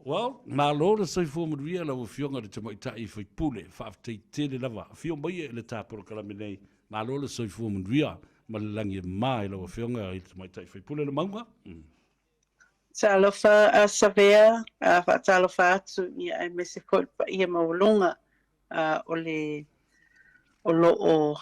Well, malo le sai fu mudria la fionga de tamo itai foi pule fa te tele lava fio mai le tapo kala menei malo le sai fu mudria ma langi mai la fionga i tamo itai foi pule le manga Talofa a Savea fa talofa atu ia Mexico ia maulunga o lo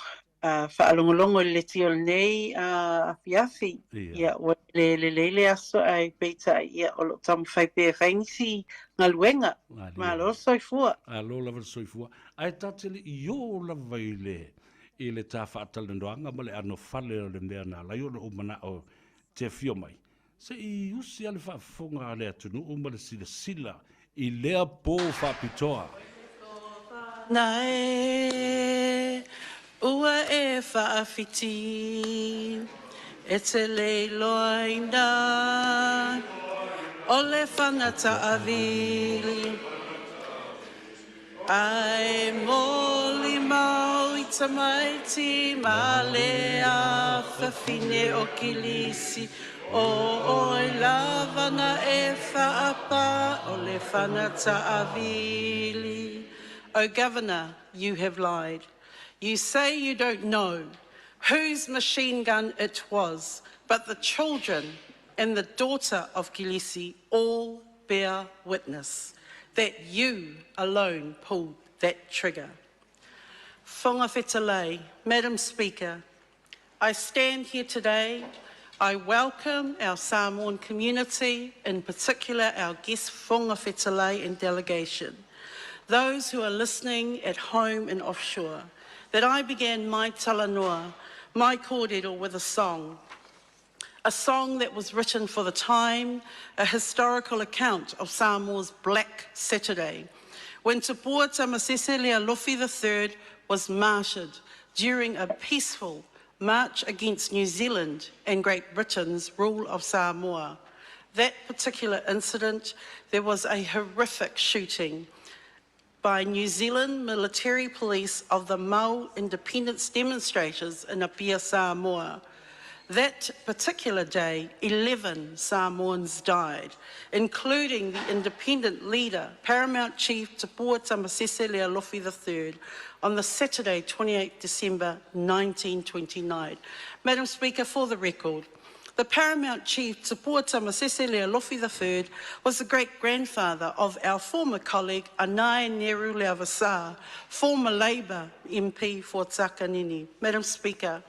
whaalongolongo le tio nei a fiafi. Ia o le aso ai peita ia o lo tamu whai pe whaingisi ngā luenga. Ma lo soifua. A lo lava soifua. Ai tatele i o lava i le tā whaatalanoanga ma le ano whale o le mea nā lai o le umana o te fio mai. Se i usi ale whaafonga le atunu o ma le sila i lea pō whaapitoa. Nae ua e whaafiti e te leiloina o le whanata awili ai moli mau i tamaiti ma le a whawhine o kilisi o lavana e whaapa o le whanata awili. Oh, Governor, you have lied. You say you don't know whose machine gun it was, but the children and the daughter of Kilisi all bear witness that you alone pulled that trigger. Whanga whetalei, Madam Speaker, I stand here today. I welcome our Samoan community, in particular our guest whanga whetalei and delegation. Those who are listening at home and offshore, that I began my talanoa, my kōrero with a song that was written for the time, a historical account of Samoa's Black Saturday, when Te Pua Tamasese Lealofi III was martyred during a peaceful march against New Zealand and Great Britain's rule of Samoa. That particular incident, there was a horrific shooting by New Zealand military police of the Mau independence demonstrators in Apia, Samoa. That particular day, 11 Samoans died, including the independent leader, Paramount Chief Te Pua Tamasese Lealofi III, on the Saturday, 28 December 1929. Madam Speaker, for the record, the Paramount Chief Te Pua Tamasese Lealofi III was the great-grandfather of our former colleague Anae Neru Leavasa, former Labour MP for Takanini. Madam Speaker,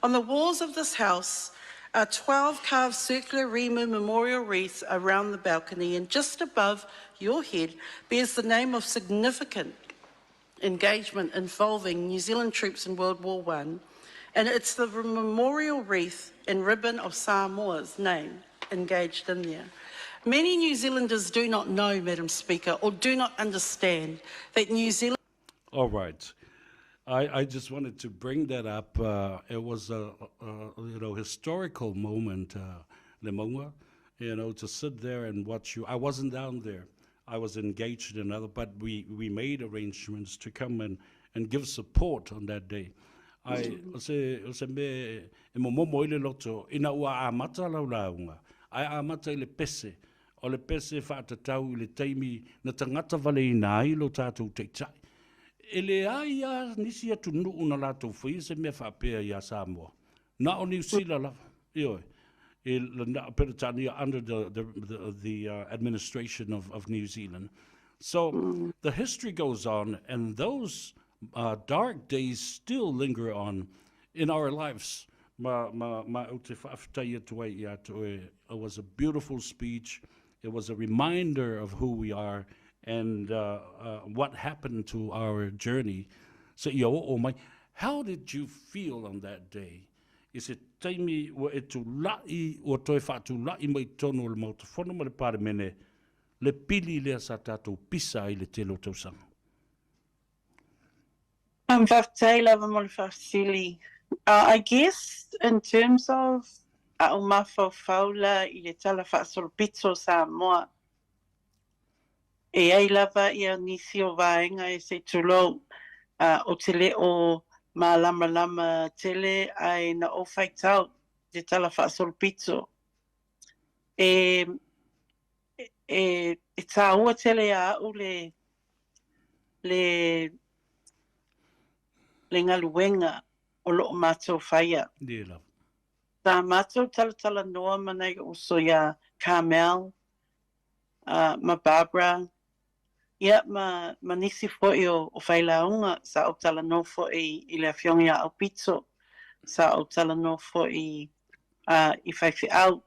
on the walls of this House are 12 carved circular Rimu memorial wreaths around the balcony, and just above your head bears the name of significant engagement involving New Zealand troops in World War I, and it's the memorial wreath and ribbon of Samoa's name engaged in there. Many New Zealanders do not know, Madam Speaker, or do not understand that New Zealand... All right. I just wanted to bring that up. It was a historical moment, Lemauga, to sit there and watch you. I wasn't down there. I was engaged in other, but we made arrangements to come and give support on that day. I se me momo ile loto ina ua amata laulaunga. Ai amata ile pese. O le pese whaatatau ile teimi na tangata vale ina ai lo tātou teitai. Ele ai a nisi atu nuu na lātou whi se mea whaapea i a Samoa. Na o New Zealand lava. Ioi. Na Peritania under the administration of New Zealand. So the history goes on, and those dark days still linger on in our lives. It was a beautiful speech. It was a reminder of who we are and what happened to our journey. So, how did you feel on that day? Is it taimi wa e tu lai o toi whātu lai mai tono le mautofono ma le pare mene le pili lea sa tātou pisa i le telo tausanga? I guess in terms of o mawhauwhaula i le tala whaasolpito Samoa, e ai lava ia nisi o vaenga e se tulou o te leo ma lama tele ai na o whaitau te tala whaasolpito. e tāua tele au le ngaluenga o loo mātou whaia. Yeah, love. Tā mātou tala noa manai o so ia Carmel, ma Barbara, ia ma nisi fo o whailaunga sa au tala no fo i le awhiongi a au pizzo, sa au tala no fo i whaiwhi au.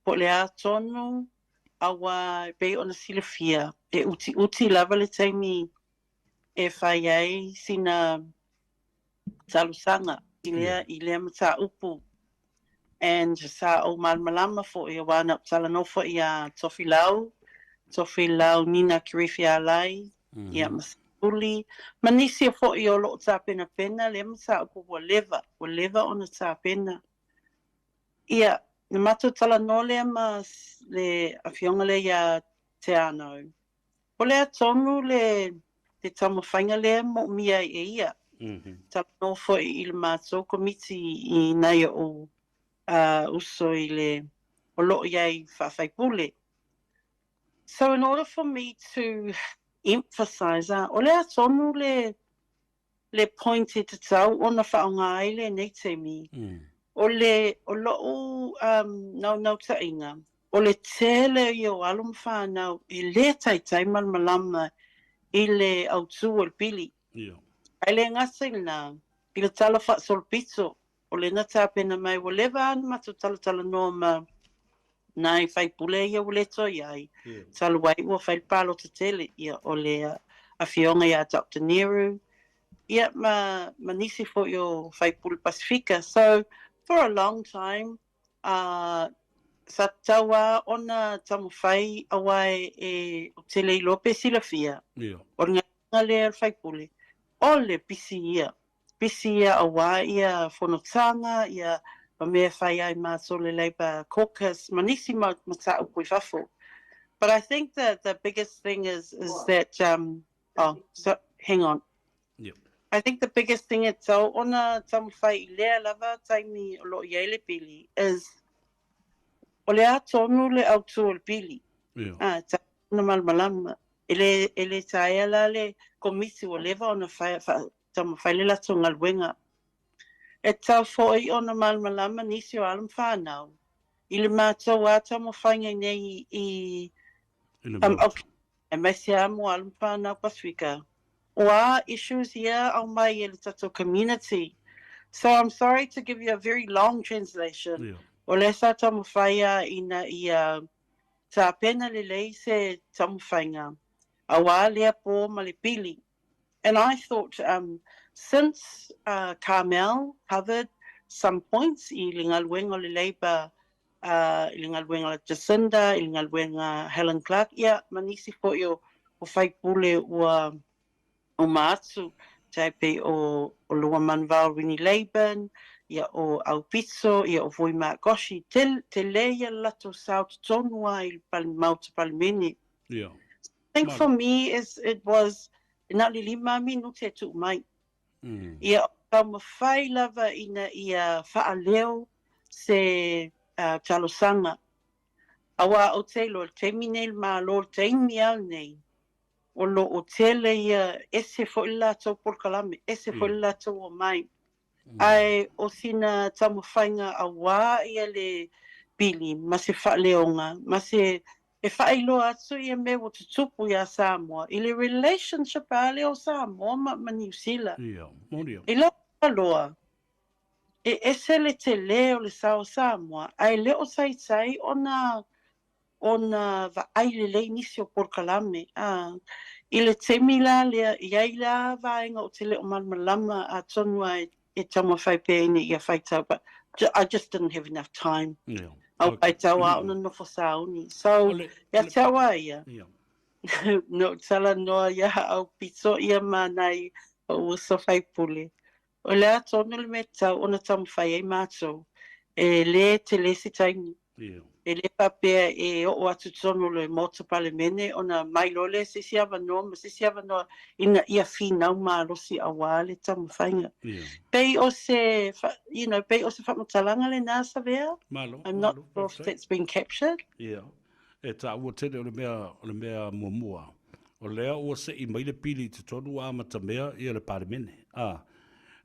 Po le a tonu awa bei ona silafia, e uti lava le taimi e whai ai sina talusanga i lea mata upu. And sa o malmalama fo i wana tala no fo i a tofi lau nina kirifi alai, ia masapuli. Manisi fo i o loo tā pena le mata upu wa leva ona tā pena. Ia, na matu tala no lea le awhionga le ia te anau. O lea tonu le tamu whainga lea mo mia e ia. Tala no fo i le mātou komiti i nai o uso i le o loo iai whawhaipule. So in order for me to emphasize o lea tonu le point e te tau ona whaonga ai le nei te mi. O loo nau ta inga. O le tele i o alum whanau i le tai malmalama i le autu o le pili. Ai le ngasa i le tala wha solpito o le na tāpena mai o lewa anu matu tala noa ma nai whaipule ia o le toi ai. Tala wai ua whaipalo te tele ia o le awhionga ia Dr. Nehru. Ia ma nisi fo i o whaipule Pasifika. So for a long time, sa taua ona tamu whai awai e o tele i lope silafia. O ngā lea whaipule. O le pisi ia awa ia whanotanga, ia ma mea whai ai mātou le Labour caucus, manisi mata upui whafo. But I think that the biggest thing is that, so hang on. I think the biggest thing is so ona tamu whai I lea lava taimi o lo iai le pili is o lea tonu le autu o le pili. Tauna malmalama. Ele tae la le komisi o lewa ona tamu whai le lato ngalwenga. E tau foi ona malmalama nisi o alam whanau. I le mātou a tamu whai nei I e mai se amu alam whanau Pasifika. Or issues here on my little community. So I'm sorry to give you a very long translation. O lesa tamu whaia ina ia tā pena lelei se tamu whainga. Awa lea po malipili. And I thought since Carmel covered some points I lingalwenga le Labour, lingalwenga Jacinda, lingalwenga Helen Clark, ia manisi po o whaipule o Mātu, taipe o Lua Manvau Rini Laban, ia o Aupitso, ia o Voi Mākoshi, te leia lato sao tonua I Mauta Palimene. I think for me it was ina lima minute tu mai. Ia o mawhai lava ina ia whaaleo se talosanga. Awa o te lo te minel ma lo te imial nei. O lo o tele ia ese fo ila tau porkalame, ese fo ila tau o mai. Ai o sina tamu whainga a wā ia le pili, ma se whaaleonga, ma se e whaelo atu ia me o te tupu ia Samoa. I le relationship a leo Samoa ma New Zealand. I leo aloa, e ese le te leo le sao Samoa, ai leo sai ona va aile le nisi o porkalame. I le temi la lea iai la vaenga o te leo malmalama a tonua e tamu whai pēne ia whaitau, but I just didn't have enough time. Au pai tau a ona nofo sauni. So, ia taua ia. No tala noa ia au piso ia manai o uso whai pule. O lea tonu le me tau ona tamu whai ei mātou. E le te lesi taini. E le papea e o atu tonu le mota palemene ona mai lole se siava noa ina ia finau maalosi awa le tamu whainga. Pei o se whamatalanga le nā Savea. I'm not sure if that's been captured. e tā ua tene o le mea mua. O lea ua se I mai le pili te tonu a mata mea I le parimene.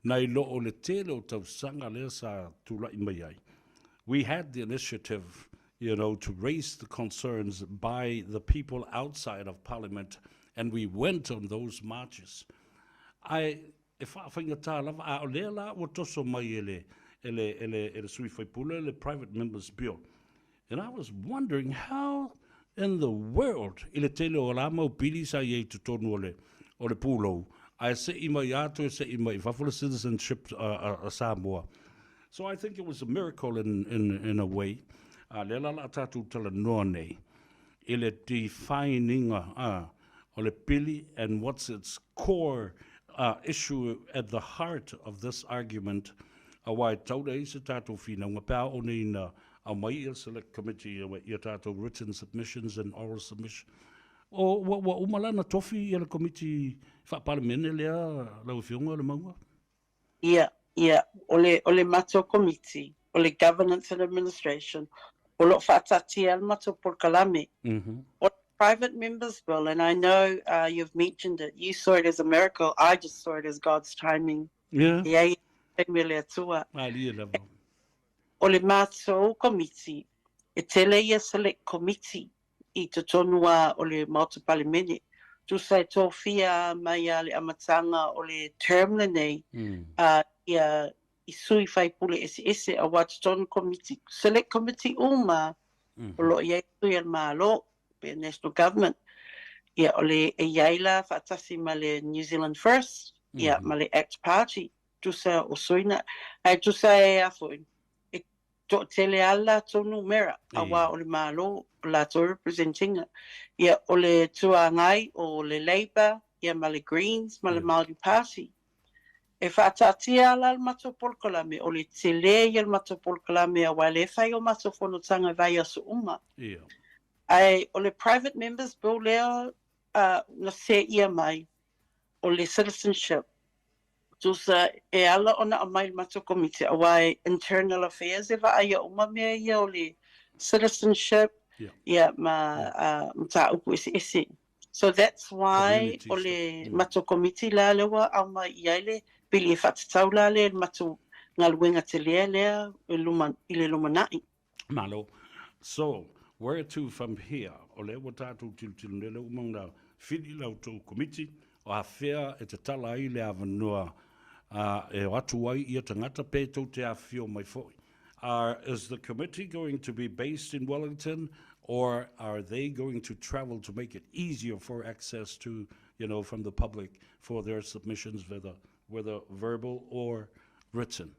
Nai lo o le tele o tausanga lea sa tula I mai ai. We had the initiative, to raise the concerns by the people outside of Parliament, and we went on those marches. If I think o lea la ua toso mai ele sui whaipule, ele private members bill. And I was wondering how in the world ile tele o la mau pili sa ye to tonu o le pulo. I say I mai ato se I mai fa citizenship Samoa. So I think it was a miracle in a way. Le la la tatu tala noa nei. Ile defining o le pili and what's its core issue at the heart of this argument. Wai tau rei se tatu fina ngā pēa o nei na a mai il select committee I tatu written submissions and oral submission. O wa umalana tofi I le committee whaparamene lea lau whiunga le maunga? Yeah. Ole mato committee, ole governance and administration, ole whaatati al mato porkalame. Ole private members bill, and I know you've mentioned it. You saw it as a miracle. I just saw it as God's timing. Yeah. Ole mato committee, e tele ia select committee I te tonua ole mato palimene. Tu sai tofia mai ale amatanga ole term nei. Ia I sui whai pule ese a Watchton Committee, Select Committee uma, lo ia sui al malo, pe National Government, ia ole e iaila whaatasi ma le New Zealand First, ia ma le ACT Party, tu sa o suina, ai tu sa e afoin, e to tele ala tonu mera, awa ole malo, la to representinga, ia ole tua ngai o le Labour, ia ma le Greens, ma le Māori Party, e whaatatia ala al mato polkalame, o le tele i al mato polkalame a wale whai o mato whanotanga vai a su uma. Ai, o le private members bill leo na se ia mai, o le citizenship. Tusa e ala ona a mai mato committee, a wai internal affairs e wa ai a uma mea ia o le citizenship, ia ma mta upu ese. So that's why o le mato committee la lewa au mai iaile, pili e whatatau la le matu ngā luenga te lea lea I le lumanai. Malo. So, where to from here? O le watatu tilu nele umang na whini lau tō committee o a whea e te tala I le awanua e watu ai I a tangata pētou te a whio mai foi. Is the committee going to be based in Wellington or are they going to travel to make it easier for access to, from the public for their submissions whether verbal or written?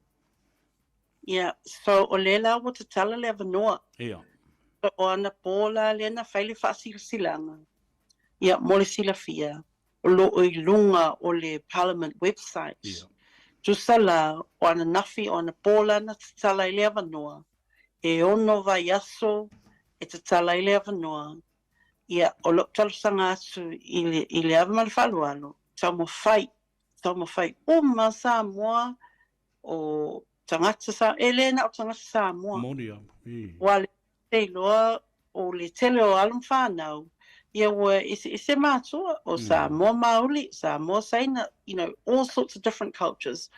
Yeah, so o lela o te tala le avanoa. So o ana pōla le na whaile whasilanga. Ia, mole sila fia. O lo o ilunga o le Parliament website. Tu sala o ana nafi o ana pōla na te tala I le avanoa. E ono vai aso e te tala I le avanoa. Ia, o lo talusanga atu I le avamal whalualo. Tau mo whai uma Samoa o tangata sa Elena o tangata Samoa. Monia. Wale te loa o le tele o alam whanau. Ia ua ise mātua o Samoa Maoli, Samoa Saina, all sorts of different cultures.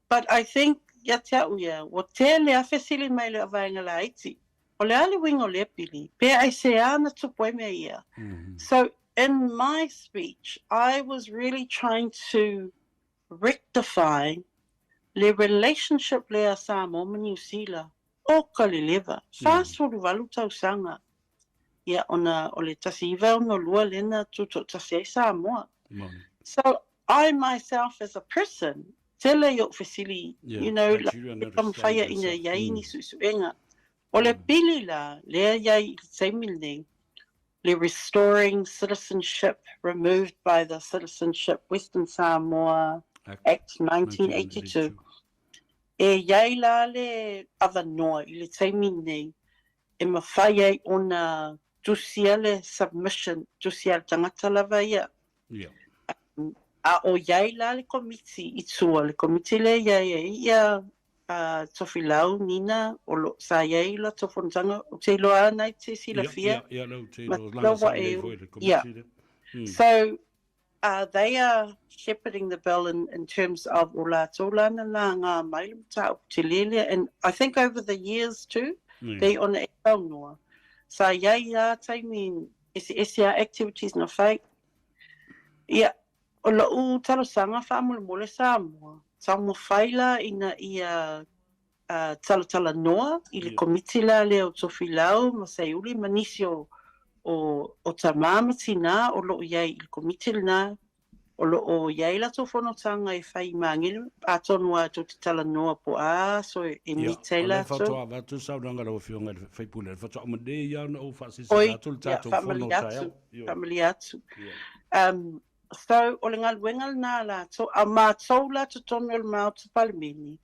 But I think, ia te au ia, o tele a whesili mai le avainga la iti. O le ale wingo le pili, pe ai se ana tupoe mea ia. So, in my speech, I was really trying to rectify the relationship lea Samoa ma New Zealand. O ka le lewa, whāsuru walu tau sanga. Ia ona o le tasi iwa ono lua lena tuto tasi ai Samoa. So I myself as a person, tele yo whesili, kam whaia ina iai ni suenga. O le pili la, lea iai teimil nei. Le Restoring Citizenship removed by the Citizenship Western Samoa Act 1982. E iai la le avanoa I le taimi nei e mawhai ai ona tusiale submission, tusiale tangata lava ia. A o iai la le committee I tua, le committee le ia tofilau nina o lo sa iai la tofonatanga o te loa nei te silafia. Yeah, no, Ma no, lo langa wa sa e nei o- foi le yeah. committee. Mm. So they are shepherding the bell in terms of o la tōlana la ngā maile ta te lele. And I think over the years too, they on the noa. Sa iai a taimi ese activities na whai. Ia, o la u talosanga whaamole Samoa. Samoa whaila ina ia talatala noa, i le komiti la leo tofi lau, ma sei uli manisi o tamama tina, o lo iai i le komiti na, o lo o iai la tofonotanga e whai mangere, a tonu a to te tala noa po a, so e mitei la to. to. O le tu sau nanga lo fionga le whaipule, whatoa ma de ia na o whasisi Oi, tātou ia, tātou whamali whono atu, tae. whamali atu. So, o le ngaluenga na la, so, a mātou la to tonu le mau te palimini,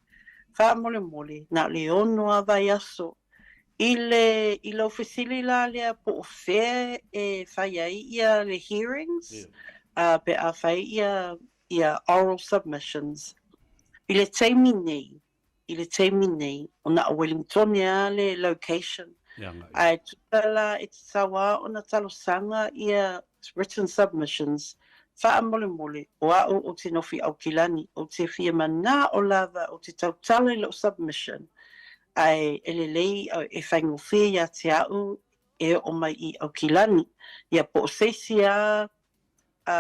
wha mole, na le ono a vai aso, i le ofisili la lea po o whea e whai ai ia le hearings, pe a whai ia oral submissions. I le teimi nei, o na Wellington ia le location. Ai tutala e te tawa o na talosanga ia written submissions. Wha mole, o au o te nofi au kilani, o te fia mana o lava o te tautala i lo submission. Ai elelei e whaingofi ia te au e o mai i au kilani. Ia po o seisia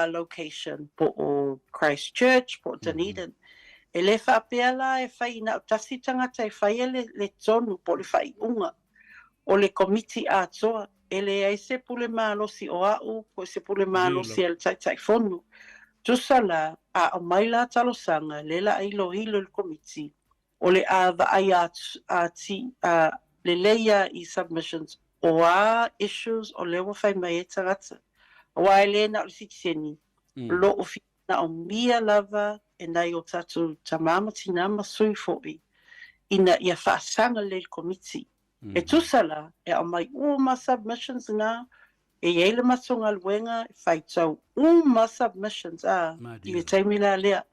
location, po o Christchurch, po o Dunedin. E le whapea la e whai na tasi tangata e whai le tonu po le whai unga. O le komiti a toa, e le ai se pule malosi o au, po se pule malosi al tai fonu. Tusala a o mai la talosanga, le la ilo le komiti. O le a ai le leia i submissions o a issues o le wawhai mai e tangata. O a le na o sitiseni, lo o fina o mia lava e nai o tatu tamama tinama sui fo'i. Ina ia whaasanga le komiti. E tusala e o mai uma submissions na e ele matunga luenga e whaitau uma submissions i le taimi la lea.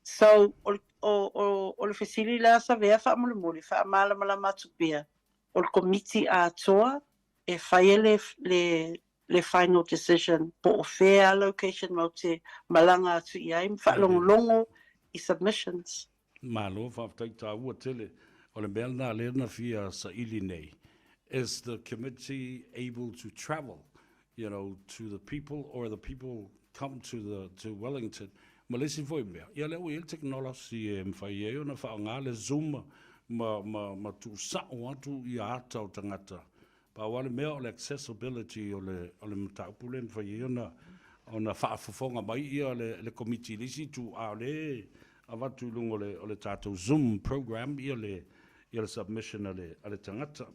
So o le fesili la Savea whaamole whaamala matupia. O le komiti a toa e whaie le final decision po o fair allocation mau te malanga atu i ai whaalongolongo i submissions. Malo whaftai tā ua tele o le mea nā lena fia sa ili nei. Is the committee able to travel, to the people, or the people come to Wellington? Malesi foi mea. Ia leo il technology e mwhai e ona whaanga le Zoom ma tu sa'o atu i ata o tangata. Pa wale mea o le accessibility o le mtaupule mwhai e ona whaafofonga mai ia le committee lisi tu a le avatu lungo o le tātou Zoom program ia le submission a le tangata.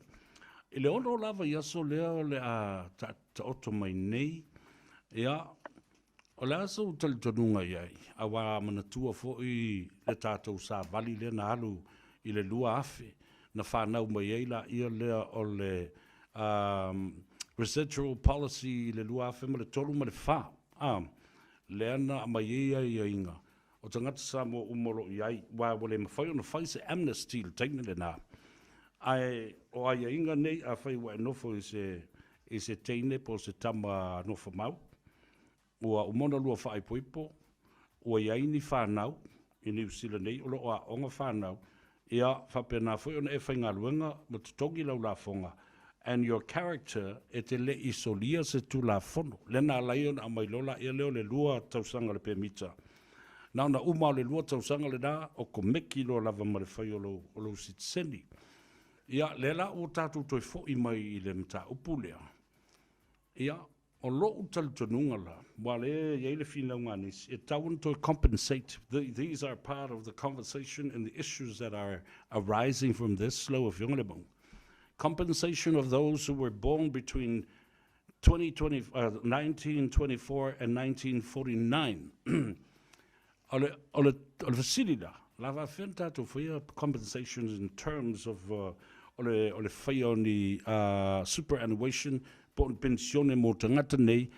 I le ono lava i aso lea o le a ta oto mai nei, ia, o le aso utali tonunga iai, a wā manatua fo i le tātou sā vali le na alu i le lua afe, na whānau mai ei la ia lea o le residual policy i le lua afe ma le tolu ma le whā. Le ana mai ei ia inga. O tangata Samoa umoro iai, wā wale mawhai o na whai se amnesty le taina le nā. Ai o ai inga nei a fai wa nofo i se teine po se tama nofo mau. Ua umona lua whai poipo, ua iai ni whanau, i New Zealand nei, ulo o onga whanau, ia whapena fai ona e whai ngā luenga, ma tutongi lau la fonga. And your character e te le isolia se tu la fono. Lena laion a mai lola ia leo le lua tausanga le pemita. Nau na umau le lua tausanga le nā, o ko meki lo lava ma le whai o lo sitseni. Ia, lela o tātou toi fo i mai i le mta upulea. Ia, o lo utal tonunga la, wale iei le fina nganis, e taun toi compensate. These are part of the conversation and the issues that are arising from this slow of Yongalebong. Compensation of those who were born between 1924 and 1949. Ole fasilida, lava fenta to for compensations in terms of ole whaia ni superannuation po pensione mo tangata nei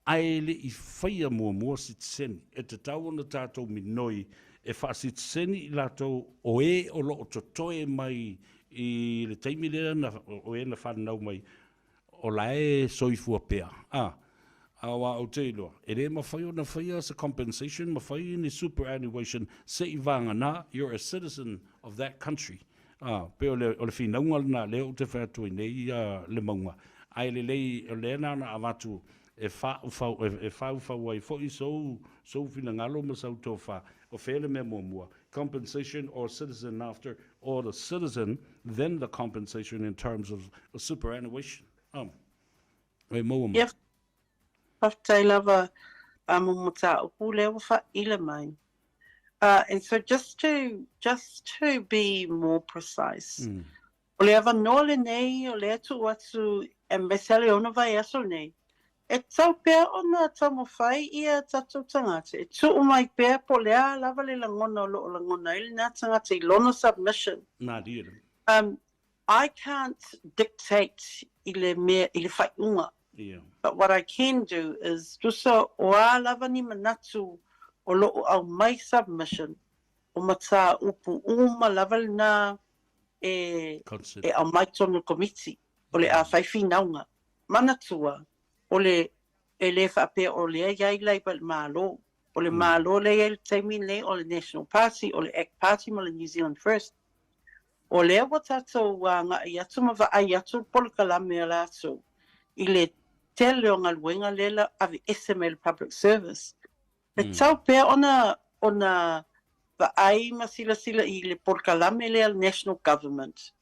aile I whaia mua sitseni. E te tau ona tātou minoi e whaasitseni I lato o e o lo to toe mai I le teimi lea na o e na whanau mai o lae soifua pea. Awa o te iloa. E re mawhai o na whaia as a compensation, mawhai ni superannuation, se I vanga na, you're a citizen of that country. Pe o le whinaunga na leo te whātua I nei le maunga. Ai le lei o le na avatu e whau ai fo I so whina ngalo ma sau tō wha o whele me mua. Compensation or citizen after, or the citizen, then the compensation in terms of superannuation. E mua. Yep. Paftai lava mumata upu lewa fa ila mai. And so just to be more precise, o le ava nole nei o le atu watu e mesele ona vai aso nei. E tau pea ona tamo whai ia tatou tangata. E tu mai pea po lea lava le langona o lo langona ili nā tangata I lono submission. Nā dira. I can't dictate I le whai unga. Yeah. But what I can do is tusa o a lava ni manatu o loo au mai submission o mata upu uma lava na e au mai tonu committee o le a whaifi naunga. Manatua o le whape o le iai leipa le mālo. O le mālo le iai teimi le o le National Party o le ACT Party ma le New Zealand First. O le wa tatou nga I atu ma wa ai atu polokalame o la atu I le tele o ngā luenga lela avi SML Public Service. Le tau pēr ona wa ai masila I le polokalame lea le National Government.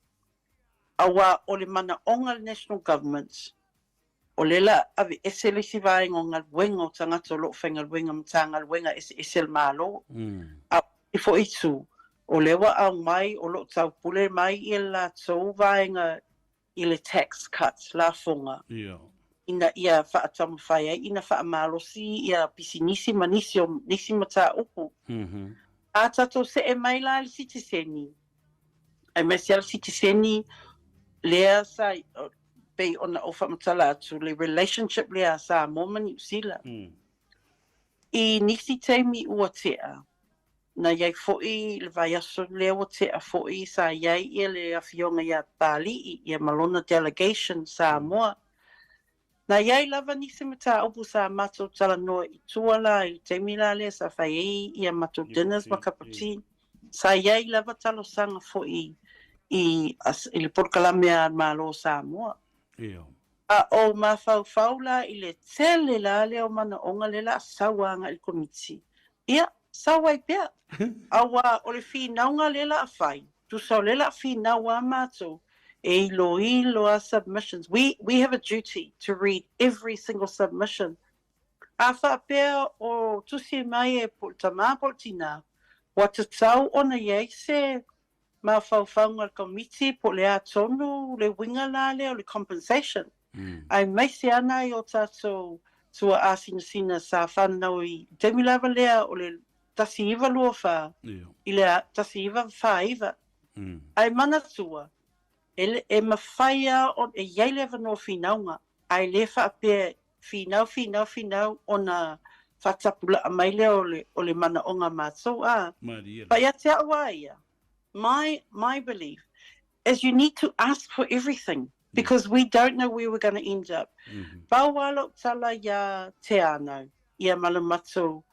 Awa o le mana onga le National Government. O lela avi esele si vaenga o ngā luenga o tangata o lo whainga luenga mta ngā luenga esel mālo. I fo itu. O lewa au mai o lo tau pule mai I la tau vaenga I le tax cuts la fonga. Yeah. Ina ia whaatamu whaia, ina whaamalosi ia pisi nisi mata upu. A tato se e mai la le sitiseni. Ai mai se al sitiseni lea sa pei ona o whamatala atu le relationship lea sa Samoa New Zealand. I nisi teimi ua tea. Na iai fo'i le vai aso lea ua tea fo'i sa iai ia le awhionga ia Bali ia malona delegation Samoa. Na iai lava nisi mata upu sa mato tala noa I tuala I teimila le sa whai ia mato dinners ma kapati. Sa iai lava talo sanga fo'i I le porkalame a malo Samoa. Yeah. A o mawhau la I le tele la leo mana onga le la sawanga I komiti. Ia, sawa I pia. Awa o le whinaunga le la awhai. Tu sau le la whinaua mato. E ilo a submissions. We have a duty to read every single submission. A whapea o tusi mai e tamā poltina. Wa te tau ona iei se ma whauwhaunga komiti po le atonu le winga la le o le compensation. Ai mai se ana I o tato tua asina sa whanau I temilawa lea o le tasi iwa lua wha. I le tasi iwa whaiva. Ai mana tua. E mawhaia o e iei no whinaunga. Ai le whaapea whinau ona whatapula a mai leo o le mana o ngā mātou a. Pai a te awa ia. My belief is you need to ask for everything because we don't know where we're going to end up. Paualo tala ia te anau, ia malamatu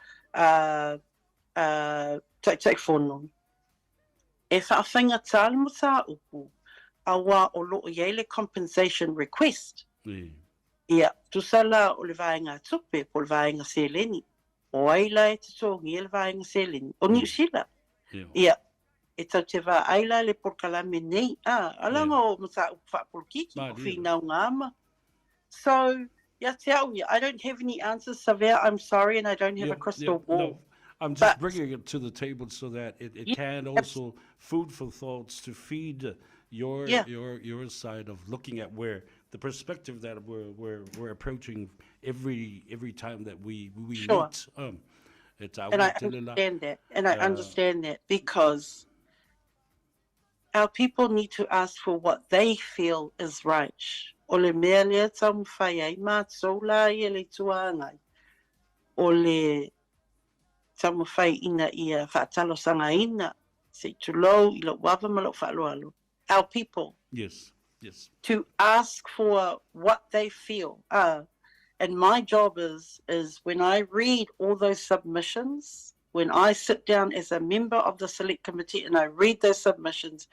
taik whono. E whaawhainga tāle mo tā upu, awa o loo iei le compensation request. Ia, tusala o le vaenga tupe, po le vaenga seleni. O aila e te tongi e le vaenga seleni. O New Zealand. Ia, e tau te wā aila le porkalame nei. Alanga o mata upa porkiki, o whinau ngāma. So, ia te au ia, I don't have any answers, Savea, I'm sorry, and I don't have a crystal ball. No. I'm just bringing it to the table so that it can also food for thoughts to feed your side of looking at where the perspective that we're approaching every time that we meet. And I understand that. And I understand that because our people need to ask for what they feel is right. O le mea lea tamu whai ai mātou la ia le tuāngai. O le tamu whai ina ia whaatalosanga ina, se tulau i lo wawa ma lo whaaloalo. Our people, Yes, yes. to ask for what they feel. And my job is when I read all those submissions, when I sit down as a member of the select committee and I read those submissions,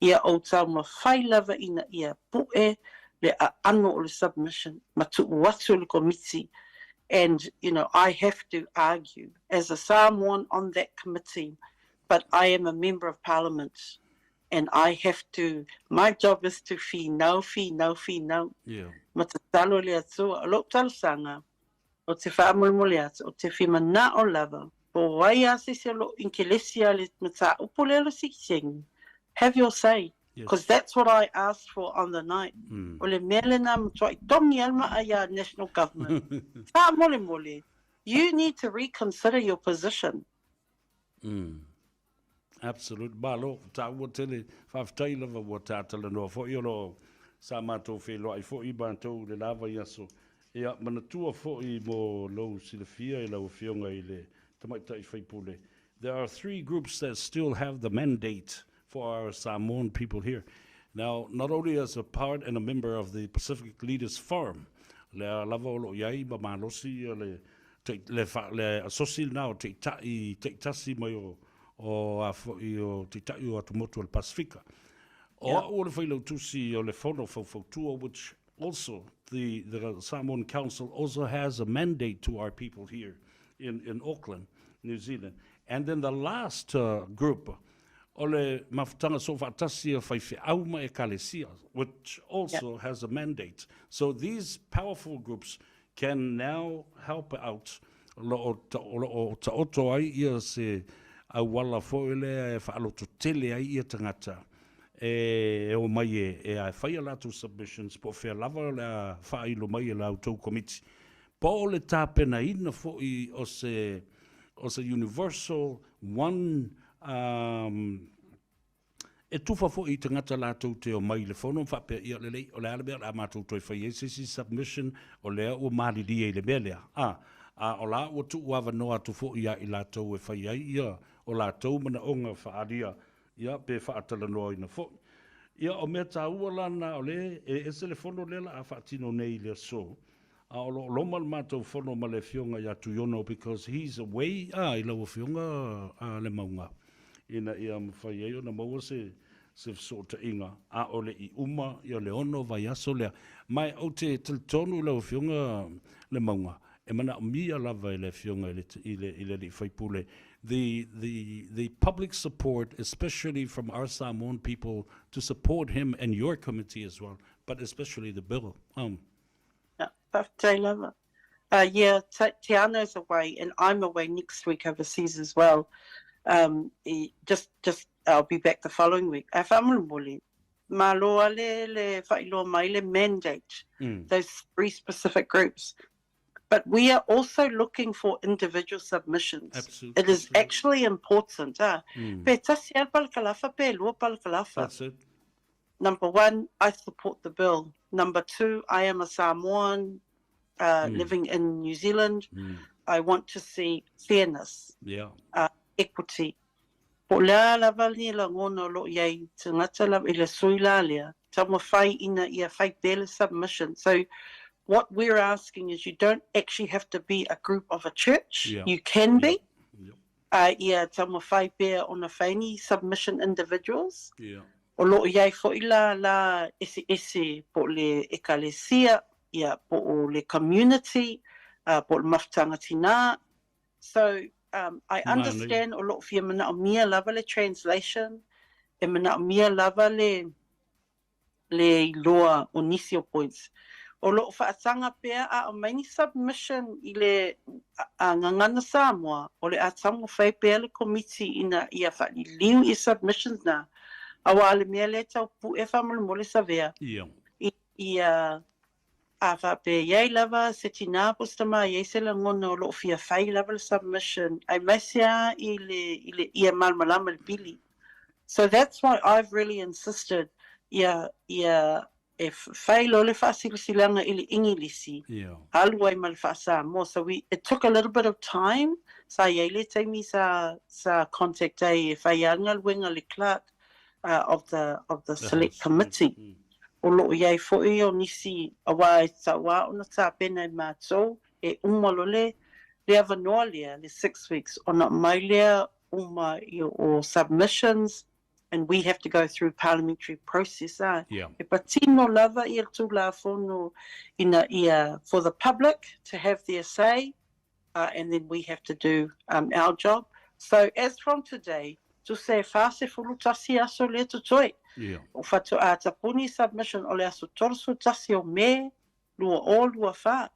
ia o tauma whai lava ina ia pu'e le a ano o le submission, ma tu'u atu le committee. And, I have to argue as a Samoan on that committee, but I am a member of parliament. And I have to, my job is to whinau. Yeah. Ma te talo le atua, o lo talusanga, o te whaamulmule atu, o te whimana o lava, po wai ase se lo inkelesia le mata upo le lo sikisengi. Have your say, because that's what I asked for on the night. O le mele na mtua I tongi alma aya national government. Ta mole. You need to reconsider your position. Absolute. Balo, ta ua tele, whaftai lava ua tātala noa, fo i olo sa mātou whelo, ai fo i bantou le lava i aso. Ia, mana tua fo i mo lau silafia i lau whionga i le tamaitai whaipule. There are 3 groups that still have the mandate for our Samoan people here. Now, not only as a part and a member of the Pacific Leaders Forum, le lava olo iai ma malosi le asosil nao te tasi mai o te tai o atumotu al Pasifika. O le whailau tusi o le whono whautua, which also the Samoan Council also has a mandate to our people here in Auckland, New Zealand. And then the last group, o le mafutanga so whaatasi whai whiauma e kalesia, which also has a mandate. So these powerful groups can now help out o ta oto ai ia se au wala foile e whaaloto tele ai ia tangata e o mai e a whai alatu submissions po whea lava le a whailo mai e lau tau komiti. Po le tāpena ina foi o se universal one e tufa fo I tangata lātou te o mai le whono whape ia le lei o le alabea la mātou toi whai esesi submission o lea o mālidi e le mea lea. O la o tu uawa noa tu fo ia I lātou e whai ai ia o lātou mana onga whaaria ia pe whaatala noa ina fo. Ia o mea tā ua lana o le e ese le whono lela a whaatino nei lea so. O loma le mātou whono ma le whionga ia tu yono because he's away I lau whionga le maunga. Ina ia mwhai ei o na maua se sota inga a ole I uma ia le ono vai aso lea mai o te tonu lau whionga le maunga e mana o mia lava I le whionga I le whaipule. The public support, especially from our Samoan people, to support him and your committee as well, but especially the bill. Te lava. Te Ano's away, and I'm away next week overseas as well. Just I'll be back the following week. A whamulmuli, ma loa le whailoa mai le mandate, those 3 specific groups. But we are also looking for individual submissions. Absolutely. It is actually important. Pe tasi al palakalafa, pe lua palakalafa. That's it. Number 1, I support the bill. Number 2, I am a Samoan living in New Zealand. I want to see fairness, equity. Po lea lava ni la ngono lo iai, te ngata lava I le sui la lea, tamo whai ina ia whai bele submission. So what we're asking is you don't actually have to be a group of a church. You can be. Ia tamo whai bea ona whaini submission individuals. O lo iai fo ila la ese po le ekalesia, ia po le community, po le mafutanga tina. So I understand o lo fia mana o mia lava le translation, e mana o mia lava le loa o nisi o points. O lo whaatanga pea a o maini submission I le ngangana Samoa, o le atango whai pea le committee ina ia whaani liu I submissions na. Awa le mea le tau pu e whamulu mo le Savea. Ia a whape iei lava se tina postama iei se la ngono lo fia whai lava le submission. Ai maisia I le ia malmalama le pili. So that's why I've really insisted ia e whai lo le whaasilasilanga i le ingilisi. Yeah. Aluai ma le Samoa. So it took a little bit of time. Sa iei le taimi sa contact ai whai anga luenga le clerk of the select committee. O loo iai fo'i o nisi awa e tawa o na tāpena i mātou e umalo le avanoa lea le 6 weeks o na mai lea uma o submissions, and we have to go through parliamentary process. Yeah. E patino lava I tu la fono ina for the public to have their say, and then we have to do our job. So as from today, tu se fase fulu tasi aso le tutoi. Yeah. O fatu a tapuni submission o le aso torso tasi o me lua fa.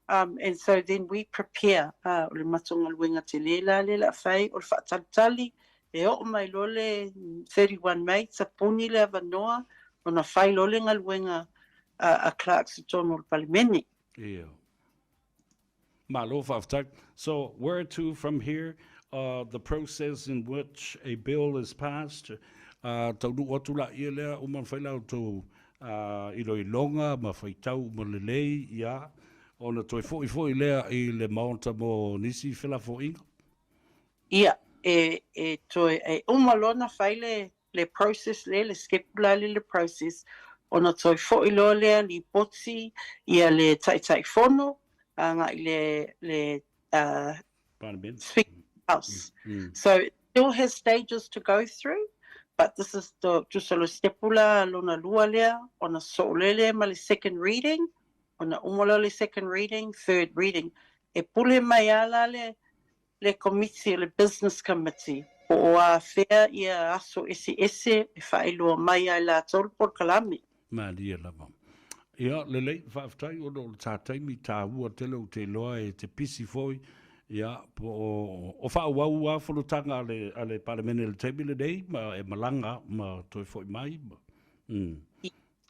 And so then we prepare o le matonga luenga te lela le la fai o le whaatatali e o mai lole 31 May tapuni le avanoa o na fai lole ngā luenga a clerk si tono le palimeni. Yeah. Malo Faftak. So where to from here? The process in which a bill is passed. Taunu watu la ia lea o man whailau tō ilo I longa ma whaitau ma le lei ia. Ona toi foi lea I le maonta mo nisi whila fo inga. Ia, toi umalona whai le process le skepula le process. Ona toi foi lo lea li potsi ia le tai fono. Ngā le Speaker House. So it still has stages to go through, but this is the jusalo stepula lona lua lea, on a solele ma le second reading, on a umolo le second reading, third reading. E pule mai ala le committee, le business committee, o a fea ia aso ese e whaelua mai ai la tolu por kalami. Maria lava. Ia, lelei, whaaftai o no tātai mi tā ua tele o te loa e te pisi foi. Ia, o whaawau a whanutanga ale paramene le teimi le nei, ma e malanga, ma toi foi mai.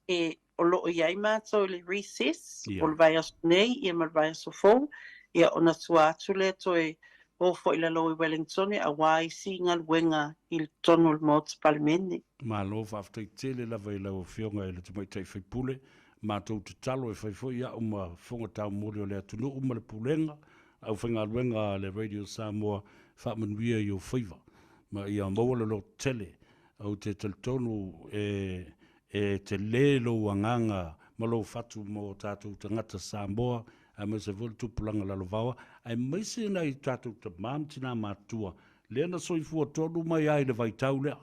E o loo iai mātou le recess, o le vai aso nei, ia ma le vai aso fou, ia o na tua atu le toi o foi la lo I Wellington, a wai si ngā luenga I tonu le motu paramene. Ma lo whaaftai tele lava I lau whionga e le te mai tai whaipule, mātou te talo e whaifoi ia uma whonga tau mori o lea tunu uma le pulenga, au whainga luenga le Radio Samoa whaamanuia I o whiwa. Ma ia maua lo tele, au te teltonu e te lelo anganga ma lo whatu mo tātou tangata Samoa, a me se vole tupulanga lalovawa, ai maise na I tātou te māmtina mātua, lea na soifua tonu mai ai le vaitau lea,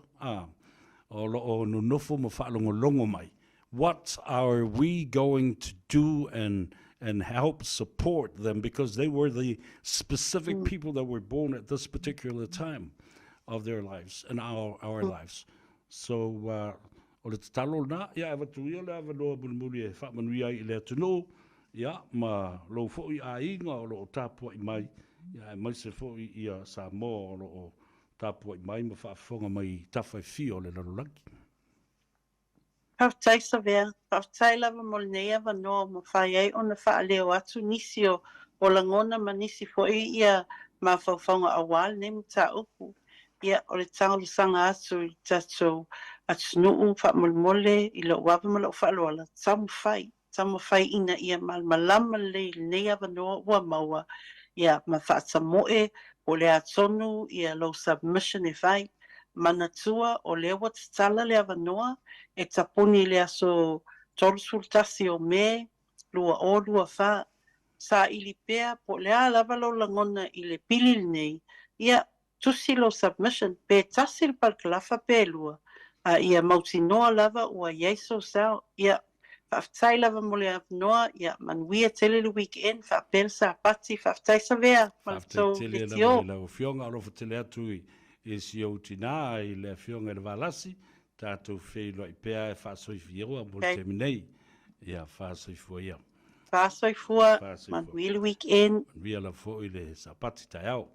o no nofo ma whaalongo longo mai. What are we going to do and help support them, because they were the specific people that were born at this particular time of their lives and our lives. So o le talo na ia eva tuia le ava loa mulmuli e whaamanuia I le tunu ia ma lo fo'i a inga o lo tāpua I mai ia e mai se fo'i ia Samoa o lo tāpua I mai ma whaafonga mai tawhai fio le lalolaki. Paftai Savea, paftai lava molnea vanoa mo whai ei o na whaaleo atu nisi o langona ma nisi fo'i ia ma whauwhaunga awal ne mta upu. Ia o le tango sanga atu I tatou atunuu whaamolmole I lo wapa ma lo whaaloala. Tamu whai ina ia malmalama le nea vanoa ua maua. Ia ma whaatamoe o le atonu ia lo submission e whai. Manatua o le watatala le avanoa e tapuni le aso tolusultasi o me lua o lua wha sa ili pea po le alava lo langona I le pili nei ia tusi lo submission pe tasil pal kalafa pe lua ia mautinoa lava ua yeiso sao ia whaftai lava mo le avanoa ia manuia tele le weekend whapel sa pati whaftai Savea Whaftai tele lava I lau whionga alofa tele atui e si au tina I le whionga le valasi, tātou whilo I pea e whaasoifi eo a mo le teminei, ia whaasoifua ia. Whaasoifua, manuia le weekend. Manuia la fo I le sapati tai au,